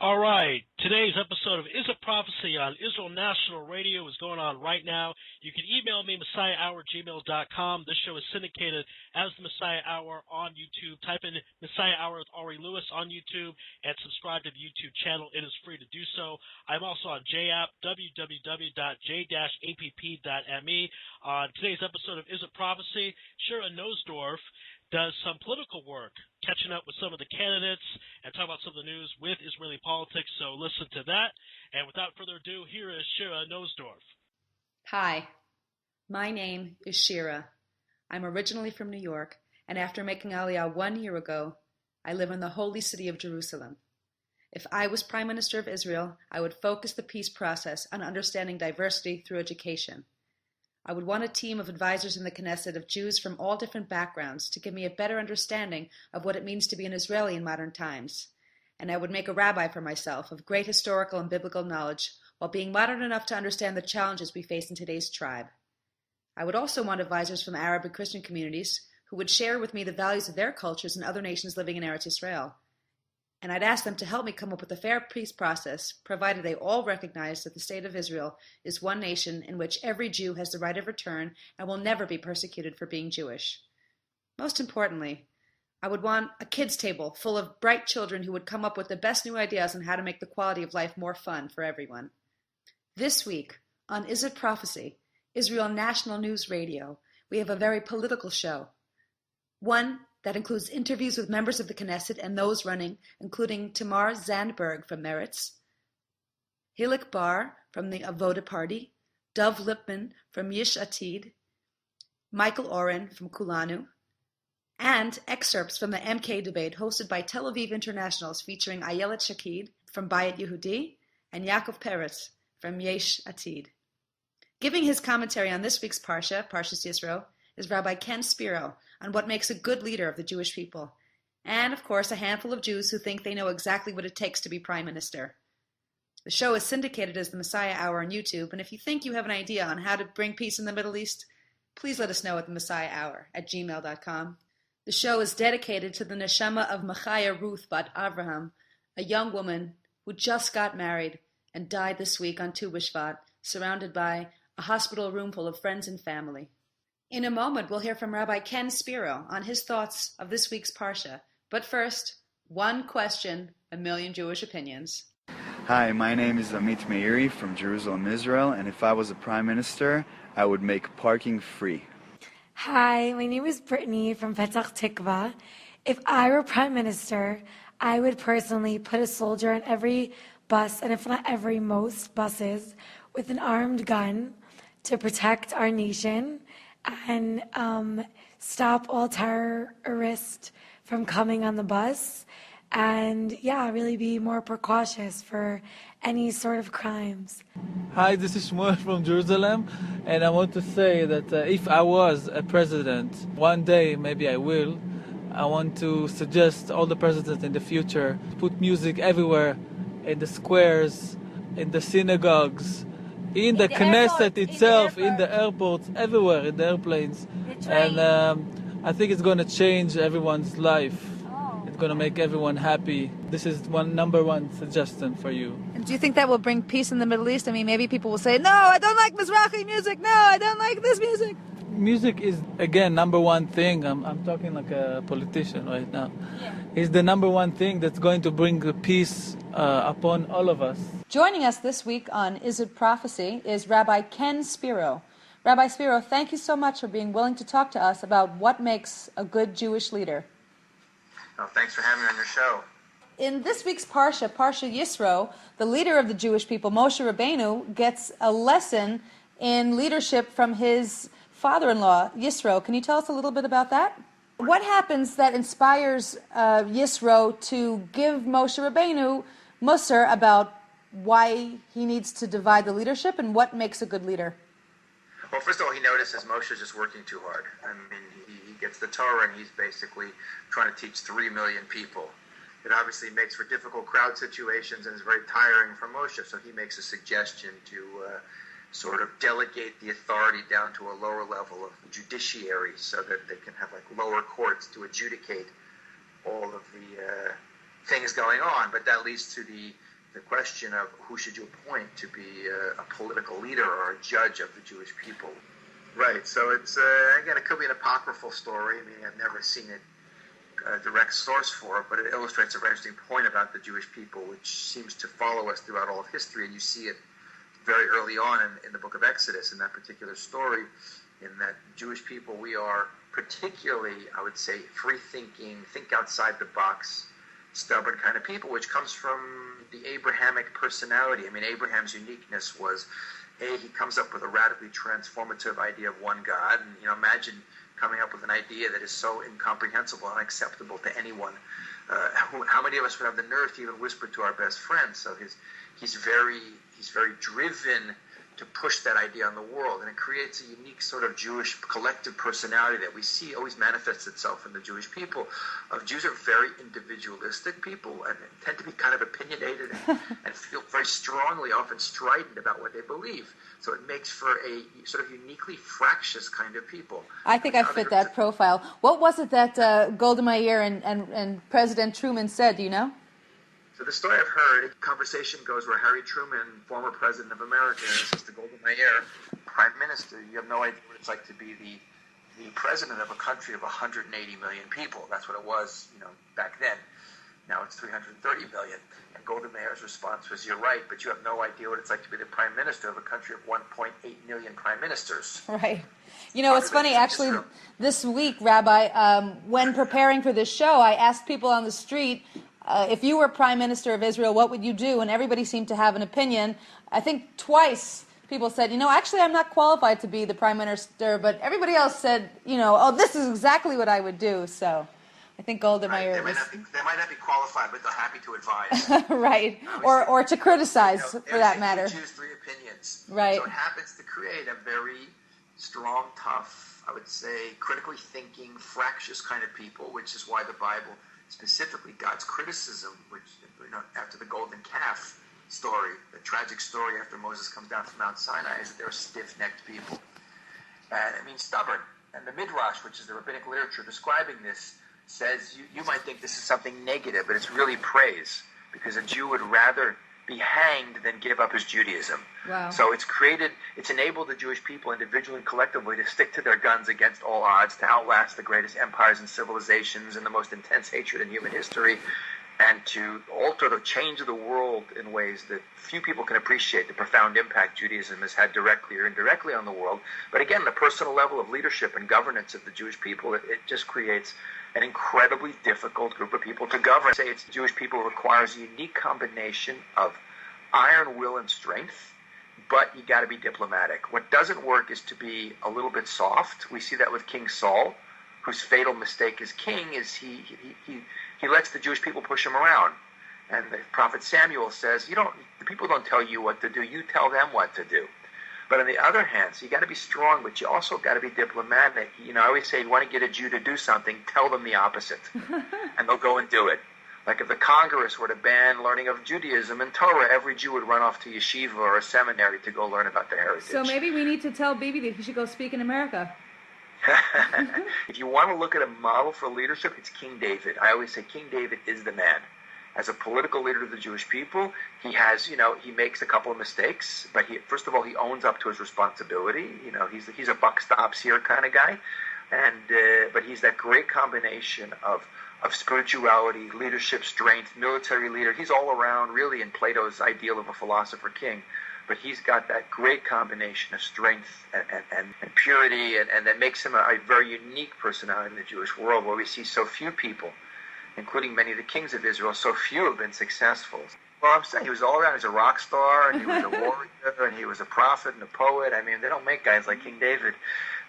All right, today's episode of Is It Prophecy on Israel National Radio is going on right now. You can email me, messiahhour@gmail.com. This show is syndicated as the Messiah Hour on YouTube. Type in Messiah Hour with Ari Lewis on YouTube and subscribe to the YouTube channel. It is free to do so. I'm also on JApp, www.j-app.me. On today's episode of Is It Prophecy, Shira Nussdorf does some political work, catching up with some of the candidates and talking about some of the news with Israeli politics. So listen to that. And without further ado, here is Shira Nussdorf. Hi, my name is Shira. I'm originally from New York, and after making Aliyah 1 year ago, I live in the holy city of Jerusalem. If I was Prime Minister of Israel, I would focus the peace process on understanding diversity through education. I would want a team of advisors in the Knesset of Jews from all different backgrounds to give me a better understanding of what it means to be an Israeli in modern times. And I would make a rabbi for myself of great historical and biblical knowledge while being modern enough to understand the challenges we face in today's tribe. I would also want advisors from Arab and Christian communities who would share with me the values of their cultures and other nations living in Eretz Israel. And I'd ask them to help me come up with a fair peace process, provided they all recognize that the state of Israel is one nation in which every Jew has the right of return and will never be persecuted for being Jewish. Most importantly, I would want a kids' table full of bright children who would come up with the best new ideas on how to make the quality of life more fun for everyone. This week, on Is It Prophecy, Israel National News Radio, we have a very political show. One that includes interviews with members of the Knesset and those running, including Tamar Zandberg from Meretz, Hilik Bar from the Avoda Party, Dov Lipman from Yesh Atid, Michael Oren from Kulanu, and excerpts from the MK debate hosted by Tel Aviv Internationals featuring Ayelet Shakid from Bayit Yehudi and Yaakov Peretz from Yesh Atid. Giving his commentary on this week's Parsha, Parshas Yisro, is Rabbi Ken Spiro on what makes a good leader of the Jewish people, and, of course, a handful of Jews who think they know exactly what it takes to be Prime Minister. The show is syndicated as the Messiah Hour on YouTube, and if you think you have an idea on how to bring peace in the Middle East, please let us know at the Messiah Hour at gmail.com. The show is dedicated to the neshama of Machaya Ruth Bat Avraham, a young woman who just got married and died this week on Tu B'Shvat, surrounded by a hospital room full of friends and family. In a moment, we'll hear from Rabbi Ken Spiro on his thoughts of this week's Parsha. But first, one question, a million Jewish opinions. Hi, my name is Amit Meiri from Jerusalem, Israel, and if I was a Prime Minister, I would make parking free. Hi, my name is Brittany from Petach Tikva. If I were Prime Minister, I would personally put a soldier on every bus, and if not every, most buses, with an armed gun to protect our nation and stop all terrorists from coming on the bus, and really be more precautious for any sort of crimes. Hi, this is Shmuel from Jerusalem, and I want to say that if I was a president, one day maybe I will, I want to suggest all the presidents in the future to put music everywhere, in the squares, in the synagogues, in the Knesset itself, in the airports, everywhere, in the airplanes. And I think it's going to change everyone's life. It's going to make everyone happy. This is number one suggestion for you. And do you think that will bring peace in the Middle East? I mean, maybe people will say, no, I don't like Mizrahi music. No, I don't like this music. Music is, again, number one thing. I'm talking like a politician right now. Yeah. It's the number one thing that's going to bring the peace upon all of us. Joining us this week on Is It Prophecy is Rabbi Ken Spiro. Rabbi Spiro, thank you so much for being willing to talk to us about what makes a good Jewish leader. Oh, thanks for having me on your show. In this week's Parsha, Parsha Yisro, the leader of the Jewish people, Moshe Rabbeinu, gets a lesson in leadership from his father-in-law, Yisro. Can you tell us a little bit about that? What happens that inspires Yisro to give Moshe Rabbeinu Musar about why he needs to divide the leadership and what makes a good leader? Well, first of all, he notices Moshe is just working too hard. I mean, he gets the Torah and he's basically trying to teach 3 million people. It obviously makes for difficult crowd situations and is very tiring for Moshe, so he makes a suggestion to sort of delegate the authority down to a lower level of judiciary so that they can have like lower courts to adjudicate all of the things going on. But that leads to the the question of who should you appoint to be a political leader or a judge of the Jewish people. Right, so it's, again, it could be an apocryphal story. I mean, I've never seen it, a direct source for it, but it illustrates a very interesting point about the Jewish people, which seems to follow us throughout all of history, and you see it very early on in the book of Exodus, in that particular story, in that Jewish people, we are particularly, I would say, free-thinking, think outside the box, stubborn kind of people, which comes from the Abrahamic personality. I mean, Abraham's uniqueness was, he comes up with a radically transformative idea of one God, and, imagine coming up with an idea that is so incomprehensible and unacceptable to anyone. How many of us would have the nerve to even whisper to our best friend? So he's very driven to push that idea on the world, and it creates a unique sort of Jewish collective personality that we see always manifests itself in the Jewish people. Jews are very individualistic people and tend to be kind of opinionated and feel very strongly, often strident about what they believe. So it makes for a sort of uniquely fractious kind of people. I think I fit that profile. What was it that Golda Meir and President Truman said, do you know? So the story I've heard, a conversation goes where Harry Truman, former president of America, says to Golda Meir, prime minister, you have no idea what it's like to be the president of a country of 180 million people. That's what it was, back then. Now it's 330 million. And Golda Meir's response was, you're right, but you have no idea what it's like to be the prime minister of a country of 1.8 million prime ministers. Right. It's funny, actually, this week, Rabbi, when preparing for this show, I asked people on the street, if you were prime minister of Israel, what would you do? And everybody seemed to have an opinion. I think twice people said, actually, I'm not qualified to be the prime minister, but everybody else said, oh, this is exactly what I would do. So I think Golda Meir They might not be qualified, but they're happy to advise. Right. Or to criticize, for that matter. Choose three opinions. Right. So it happens to create a very strong, tough, I would say, critically thinking, fractious kind of people, which is why the Bible, specifically God's criticism, which, after the golden calf story, the tragic story after Moses comes down from Mount Sinai, is that they're stiff-necked people. And it means stubborn. And the Midrash, which is the rabbinic literature describing this, says you might think this is something negative, but it's really praise, because a Jew would rather be hanged than give up his Judaism. Wow. So it's enabled the Jewish people individually and collectively to stick to their guns against all odds, to outlast the greatest empires and civilizations and the most intense hatred in human history, and to change the world in ways that few people can appreciate, the profound impact Judaism has had directly or indirectly on the world. But again, the personal level of leadership and governance of the Jewish people, it just creates an incredibly difficult group of people to govern. Say it's Jewish people requires a unique combination of iron will and strength, but you got to be diplomatic. What doesn't work is to be a little bit soft. We see that with King Saul, whose fatal mistake as king is he lets the Jewish people push him around. And the prophet Samuel says, the people don't tell you what to do, you tell them what to do. But on the other hand, so you got to be strong, but you also got to be diplomatic. I always say, you want to get a Jew to do something, tell them the opposite, and they'll go and do it. Like if the Congress were to ban learning of Judaism and Torah, every Jew would run off to yeshiva or a seminary to go learn about their heritage. So maybe we need to tell Bibi that he should go speak in America. If you want to look at a model for leadership, it's King David. I always say King David is the man. As a political leader of the Jewish people, he has, he makes a couple of mistakes, but first of all, he owns up to his responsibility. He's a buck stops here kind of guy, but he's that great combination of spirituality, leadership, strength, military leader. He's all around, really, in Plato's ideal of a philosopher king. But he's got that great combination of strength and purity, and that makes him a very unique personality in the Jewish world, where we see so few people, including many of the kings of Israel, so few have been successful. Well, I'm saying he was all around. He was a rock star, and he was a warrior, and he was a prophet and a poet. I mean, they don't make guys like King David.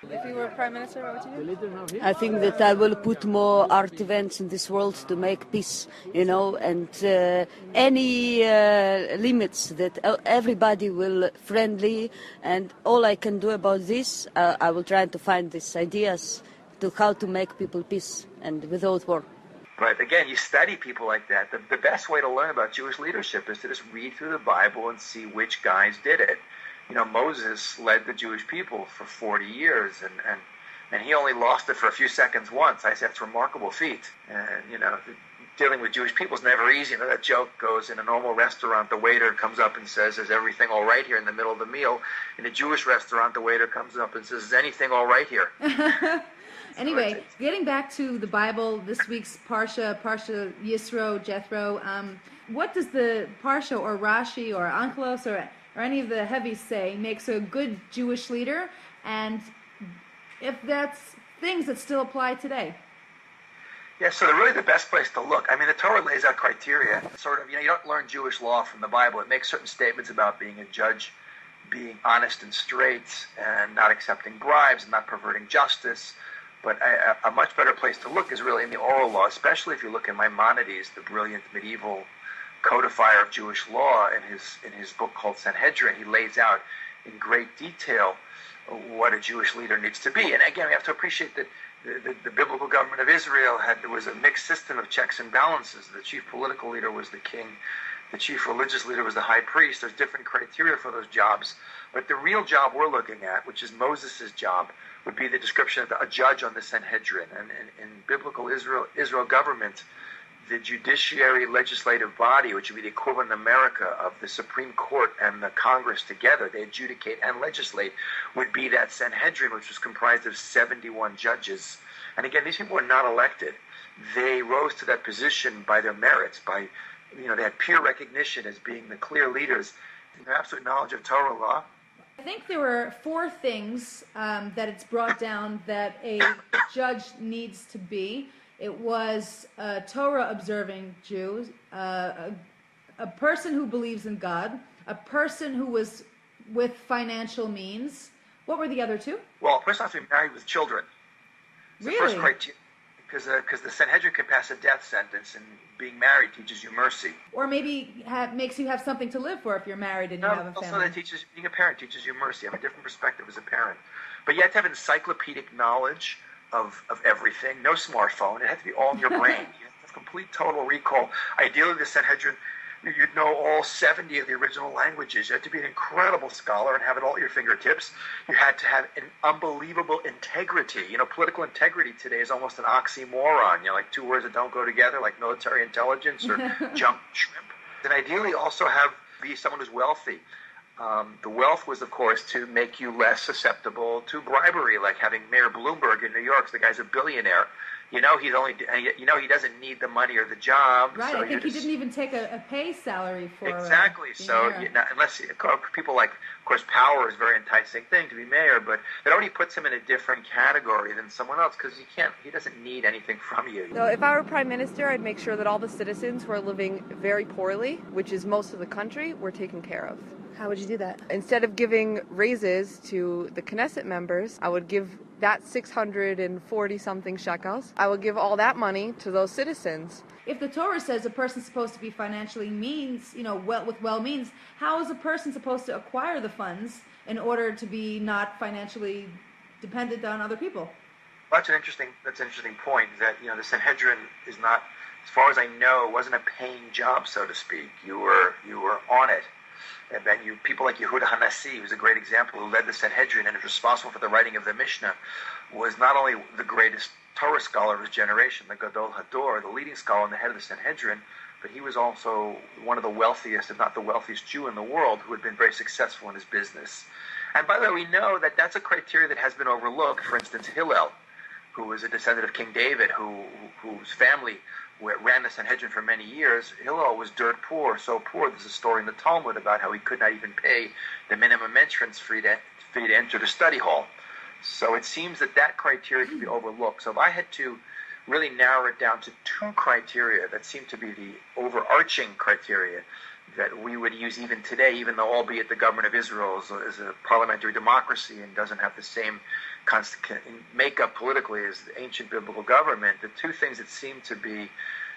If you were prime minister, what would you do? I think that I will put more art events in this world to make peace, and any limits that everybody will friendly, and all I can do about this, I will try to find these ideas to how to make people peace and without war. But again, you study people like that. The best way to learn about Jewish leadership is to just read through the Bible and see which guys did it. Moses led the Jewish people for 40 years, and he only lost it for a few seconds once. I said, it's a remarkable feat. And, dealing with Jewish people is never easy. You know, that joke goes, in a normal restaurant, the waiter comes up and says, "Is everything all right here?" in the middle of the meal. In a Jewish restaurant, the waiter comes up and says, "Is anything all right here?" Anyway, getting back to the Bible, this week's Parsha Yisro, Jethro, what does the Parsha or Rashi or Ankelos or any of the heavies say makes a good Jewish leader, and if that's things that still apply today? Yeah, so they're really the best place to look. I mean, the Torah lays out criteria. Sort of, you don't learn Jewish law from the Bible. It makes certain statements about being a judge, being honest and straight, and not accepting bribes and not perverting justice. But a much better place to look is really in the oral law, especially if you look in Maimonides, the brilliant medieval codifier of Jewish law, in his book called Sanhedrin. He lays out in great detail what a Jewish leader needs to be. And again, we have to appreciate that the biblical government of Israel there was a mixed system of checks and balances. The chief political leader was the king. The chief religious leader was the high priest. There's different criteria for those jobs. But the real job we're looking at, which is Moses' job, would be the description of a judge on the Sanhedrin. And in biblical Israel government, the judiciary legislative body, which would be the equivalent in America of the Supreme Court and the Congress together, they adjudicate and legislate, would be that Sanhedrin, which was comprised of 71 judges. And again, these people were not elected. They rose to that position by their merits, by, they had peer recognition as being the clear leaders, their absolute knowledge of Torah law. I think there were 4 things that it's brought down that a judge needs to be. It was a Torah-observing Jew, a person who believes in God, a person who was with financial means. What were the other 2? Well, a person has to be married with children. It's really? The first criteria, because the Sanhedrin can pass a death sentence, and being married teaches you mercy. Or maybe makes you have something to live for if you're married and you have a family. Also, being a parent teaches you mercy. I have a different perspective as a parent. But you have to have encyclopedic knowledge of everything. No smartphone. It had to be all in your brain. You have complete total recall. Ideally, the Sanhedrin, you'd know all 70 of the original languages. You had to be an incredible scholar and have it all at your fingertips. You had to have an unbelievable integrity. Political integrity today is almost an oxymoron. Like 2 words that don't go together, like military intelligence or jump shrimp. And ideally also be someone who's wealthy. The wealth was, of course, to make you less susceptible to bribery, like having Mayor Bloomberg in New York. So the guy's a billionaire. He doesn't need the money or the job. Right, so I think he didn't even take a pay salary for exactly. So unless people like, of course, power is a very enticing thing to be mayor, but it already puts him in a different category than someone else because he doesn't need anything from you. So if I were prime minister, I'd make sure that all the citizens who are living very poorly, which is most of the country, were taken care of. How would you do that? Instead of giving raises to the Knesset members, I would give that 640-something shekels. I would give all that money to those citizens. If the Torah says a person's supposed to be financially means, well means, how is a person supposed to acquire the funds in order to be not financially dependent on other people? That's an interesting point. That the Sanhedrin is not, as far as I know, wasn't a paying job, so to speak. You were on it. And then people like Yehuda Hanassi, who's a great example, who led the Sanhedrin and is responsible for the writing of the Mishnah, was not only the greatest Torah scholar of his generation, the Gadol Hador, the leading scholar and the head of the Sanhedrin, but he was also one of the wealthiest, if not the wealthiest Jew in the world, who had been very successful in his business. And by the way, we know that that's a criteria that has been overlooked. For instance, Hillel, who was a descendant of King David, whose family ran the Sanhedrin for many years. Hillel was dirt poor, so poor. There's a story in the Talmud about how he could not even pay the minimum entrance fee to enter the study hall. So it seems that criteria can be overlooked. So if I had to really narrow it down to 2 criteria that seem to be the overarching criteria that we would use even today, even though albeit the government of Israel is a parliamentary democracy and doesn't have the same makeup politically as the ancient biblical government, the 2 things that seem to be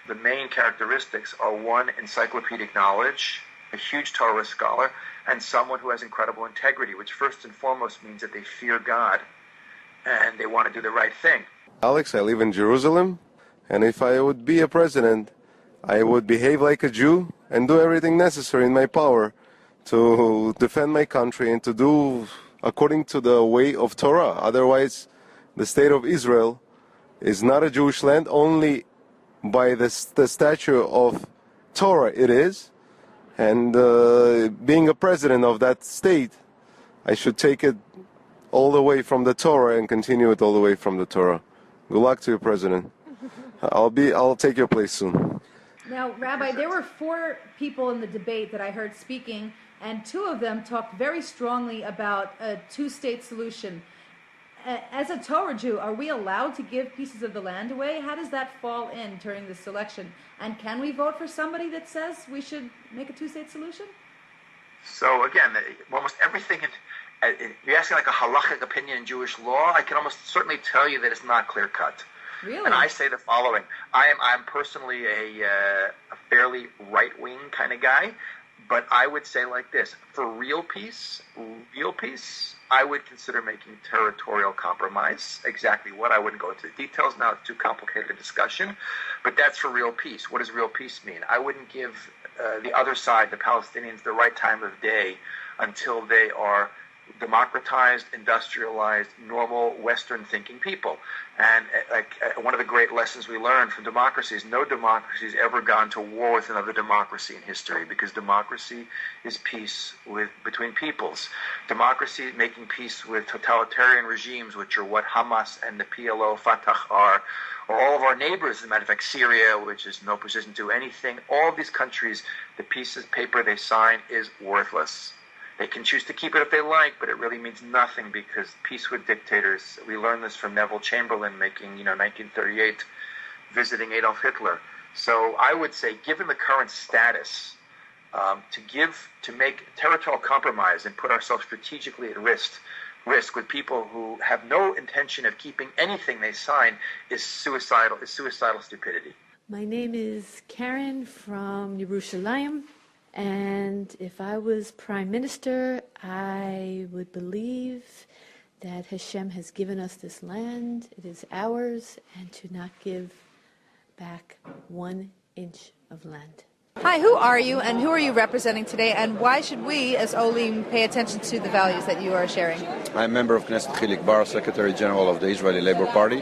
the main characteristics are 1, encyclopedic knowledge, a huge Torah scholar, and someone who has incredible integrity, which first and foremost means that they fear God and they want to do the right thing. Alex, I live in Jerusalem, and if I would be a president, I would behave like a Jew and do everything necessary in my power to defend my country and to do according to the way of Torah. Otherwise, the state of Israel is not a Jewish land. Only by the statue of Torah it is, and being a president of that state, I should take it all the way from the Torah and continue it all the way from the Torah. Good luck to you, President. I'll take your place soon. Now, Rabbi, there were 4 people in the debate that I heard speaking, and 2 of them talked very strongly about a 2-state solution. As a Torah Jew, are we allowed to give pieces of the land away? How does that fall in during this election? And can we vote for somebody that says we should make a 2-state solution? So again, almost everything, you're asking like a halachic opinion in Jewish law, I can almost certainly tell you that it's not clear-cut. Really? And I say the following. I'm personally a fairly right-wing kind of guy, but I would say like this. For real peace, I would consider making territorial compromise. Exactly what? I wouldn't go into the details now. It's too complicated a discussion. But that's for real peace. What does real peace mean? I wouldn't give the other side, the Palestinians, the right time of day until they are democratized, industrialized, normal, Western-thinking people. And one of the great lessons we learned from democracy is no democracy has ever gone to war with another democracy in history, because democracy is peace between peoples. Democracy making peace with totalitarian regimes, which are what Hamas and the PLO, Fatah are, or all of our neighbors, as a matter of fact, Syria, which is no position to do anything. All of these countries, the piece of paper they sign is worthless. They can choose to keep it if they like, but it really means nothing, because peace with dictators, we learned this from Neville Chamberlain making, 1938, visiting Adolf Hitler. So I would say, given the current status, to make territorial compromise and put ourselves strategically at risk with people who have no intention of keeping anything they sign is suicidal stupidity. My name is Karen from Yerushalayim. And if I was Prime Minister, I would believe that Hashem has given us this land, it is ours, and to not give back 1 inch of land. Hi, who are you and who are you representing today, and why should we as Olim pay attention to the values that you are sharing? I'm a member of Knesset Chilik Bar, Secretary General of the Israeli Labor Party,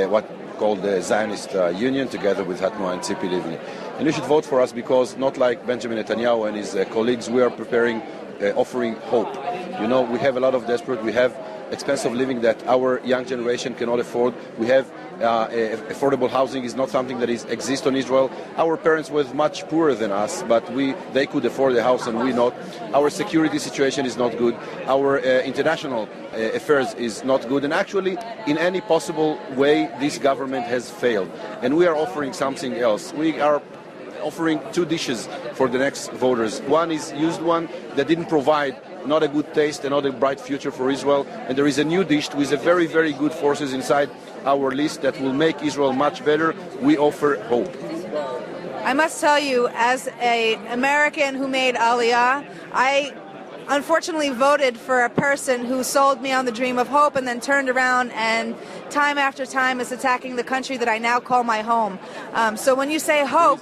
what called the Zionist Union, together with Hatnoah and Tzipi Livni. And you should vote for us because, not like Benjamin Netanyahu and his colleagues, we are offering hope. We have a lot of desperate, we have expensive living that our young generation cannot afford. We have affordable housing is not something that exists in Israel. Our parents were much poorer than us, but they could afford a house and we not. Our security situation is not good. Our international affairs is not good. And actually, in any possible way, this government has failed. And we are offering something else. We are offering 2 dishes for the next voters. One is used one that didn't provide not a good taste and not a bright future for Israel. And there is a new dish with a very, very good forces inside our list that will make Israel much better. We offer hope. I must tell you, as an American who made Aliyah, I unfortunately voted for a person who sold me on the dream of hope and then turned around and time after time is attacking the country that I now call my home. So when you say hope,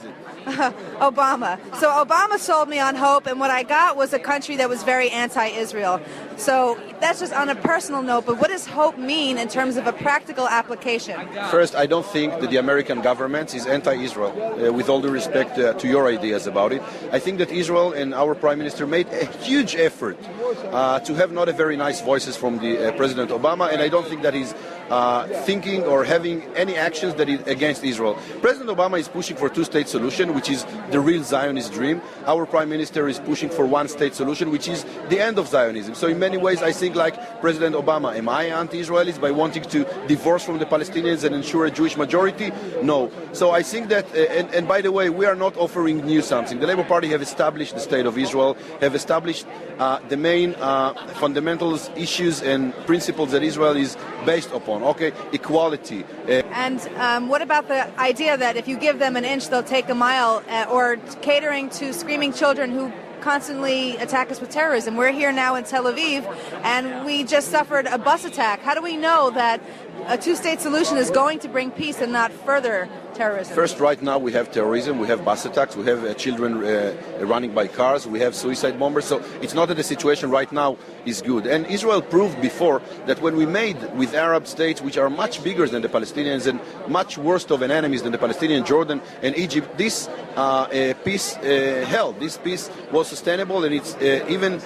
Obama. So Obama sold me on hope, and what I got was a country that was very anti-Israel. So that's just on a personal note, but what does hope mean in terms of a practical application? First, I don't think that the American government is anti-Israel, with all due respect to your ideas about it. I think that Israel and our Prime Minister made a huge effort to have not a very nice voices from the President Obama, and I don't think that he's thinking or having any actions that is against Israel. President Obama is pushing for 2-state solution, which is the real Zionist dream. Our Prime Minister is pushing for 1-state solution, which is the end of Zionism. So in many ways, I think like President Obama. Am I anti-Israelis by wanting to divorce from the Palestinians and ensure a Jewish majority? No. So I think that, and by the way, we are not offering new something. The Labour Party have established the State of Israel, have established the main fundamentals, issues and principles that Israel is based upon. Okay, equality. And what about the idea that if you give them an inch, they'll take a mile, or catering to screaming children who constantly attack us with terrorism? We're here now in Tel Aviv, and we just suffered a bus attack. How do we know that a 2-state solution is going to bring peace and not further terrorism? First, right now we have terrorism, we have bus attacks, we have children running by cars, we have suicide bombers. So it's not that the situation right now is good. And Israel proved before that when we made with Arab states, which are much bigger than the Palestinians and much worse of an enemies than the Palestinian, Jordan and Egypt, this peace held. This peace was sustainable, and it's even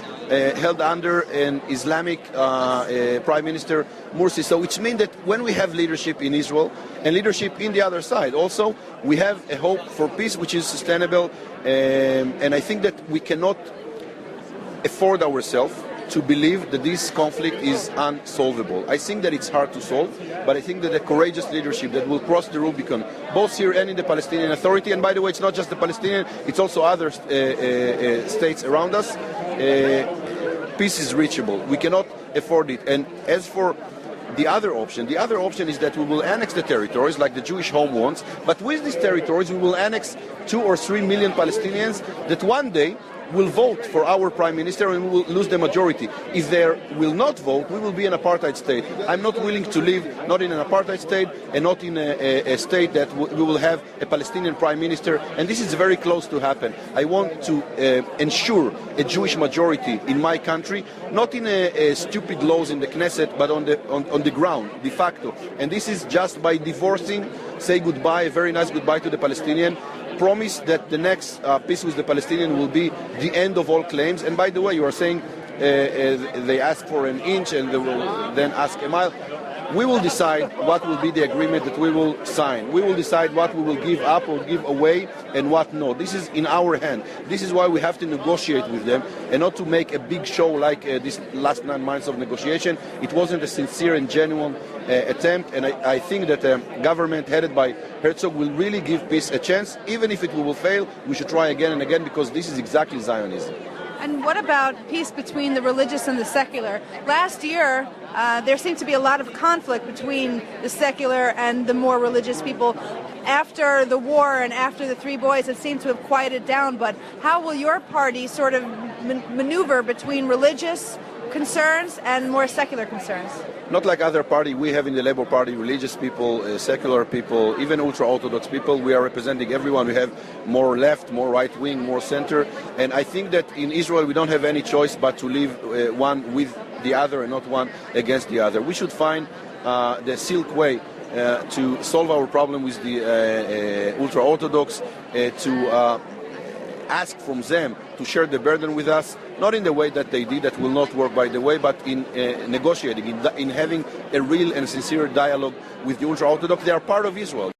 held under an Islamic Prime Minister Morsi. So which means that when we have leadership in Israel and leadership in the other side, also we have a hope for peace which is sustainable. And I think that we cannot afford ourselves to believe that this conflict is unsolvable. I think that it's hard to solve, but I think that a courageous leadership that will cross the Rubicon, both here and in the Palestinian Authority, and by the way, it's not just the Palestinian, it's also other states around us, peace is reachable. We cannot afford it. And as for the other option is that we will annex the territories like the Jewish home wants, but with these territories we will annex 2 or 3 million Palestinians that one day will vote for our prime minister and we will lose the majority. If they will not vote, we will be an apartheid state. I'm not willing to live not in an apartheid state and not in a state that we will have a Palestinian prime minister, and this is very close to happen. I want to ensure a Jewish majority in my country, not in stupid laws in the Knesset, but on the ground, de facto. And this is just by divorcing, say goodbye, a very nice goodbye to the Palestinian, promise that the next peace with the Palestinian will be the end of all claims. And by the way, you are saying they ask for an inch and they will then ask a mile. We will decide what will be the agreement that we will sign. We will decide what we will give up or give away and what not. This is in our hand. This is why we have to negotiate with them and not to make a big show like this last 9 months of negotiation. It wasn't a sincere and genuine attempt, and I think that a government headed by Herzog will really give peace a chance. Even if it will fail, we should try again and again, because this is exactly Zionism. And what about peace between the religious and the secular? Last year, there seemed to be a lot of conflict between the secular and the more religious people. After the war and after the Three Boys, it seemed to have quieted down. But how will your party sort of maneuver between religious concerns and more secular concerns? Not like other party, we have in the Labour Party religious people, secular people, even ultra-Orthodox people. We are representing everyone. We have more left, more right-wing, more center. And I think that in Israel we don't have any choice but to live one with the other and not one against the other. We should find the silk way to solve our problem with the ultra-Orthodox, to ask from them to share the burden with us, not in the way that they did, that will not work by the way, but in negotiating, in having a real and sincere dialogue with the ultra-Orthodox. They are part of Israel.